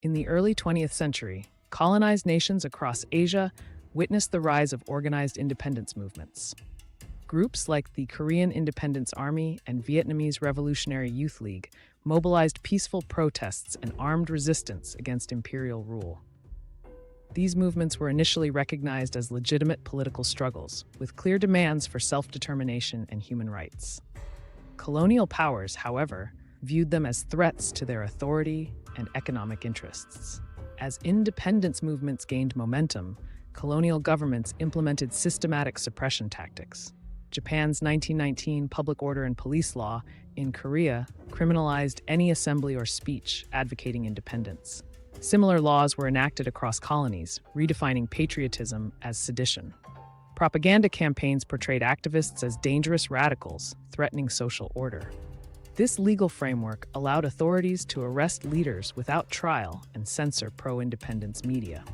In the early 20th century, colonized nations across Asia witnessed the rise of organized independence movements. Groups like the Korean Independence Army and Vietnamese Revolutionary Youth League mobilized peaceful protests and armed resistance against imperial rule. These movements were initially recognized as legitimate political struggles, with clear demands for self-determination and human rights. Colonial powers, however, viewed them as threats to their authority and economic interests. As independence movements gained momentum, colonial governments implemented systematic suppression tactics. Japan's 1919 Public Order and Police Law in Korea criminalized any assembly or speech advocating independence. Similar laws were enacted across colonies, redefining patriotism as sedition. Propaganda campaigns portrayed activists as dangerous radicals, threatening social order. This legal framework allowed authorities to arrest leaders without trial and censor pro-independence media.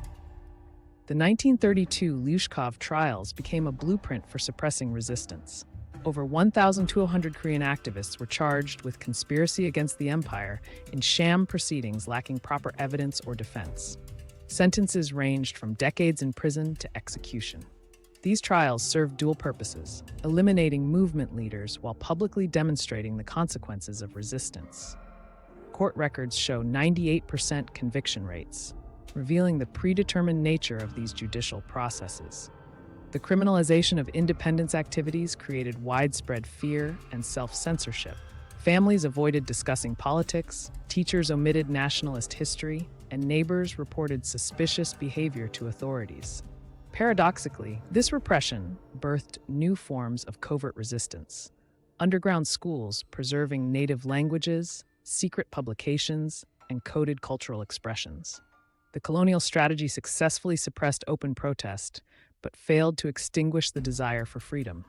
The 1932 Lyushkov trials became a blueprint for suppressing resistance. Over 1,200 Korean activists were charged with conspiracy against the empire in sham proceedings lacking proper evidence or defense. Sentences ranged from decades in prison to execution. These trials served dual purposes, eliminating movement leaders while publicly demonstrating the consequences of resistance. Court records show 98% conviction rates, revealing the predetermined nature of these judicial processes. The criminalization of independence activities created widespread fear and self-censorship. Families avoided discussing politics, teachers omitted nationalist history, and neighbors reported suspicious behavior to authorities. Paradoxically, this repression birthed new forms of covert resistance. Underground schools preserving native languages, secret publications, and coded cultural expressions. The colonial strategy successfully suppressed open protest, but failed to extinguish the desire for freedom.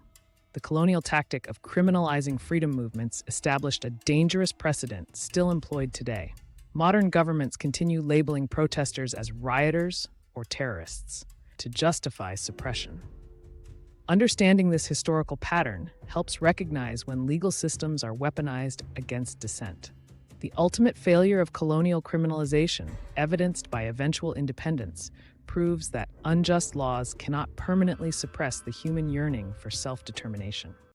The colonial tactic of criminalizing freedom movements established a dangerous precedent still employed today. Modern governments continue labeling protesters as rioters or terrorists to justify suppression. Understanding this historical pattern helps recognize when legal systems are weaponized against dissent. The ultimate failure of colonial criminalization, evidenced by eventual independence, proves that unjust laws cannot permanently suppress the human yearning for self-determination.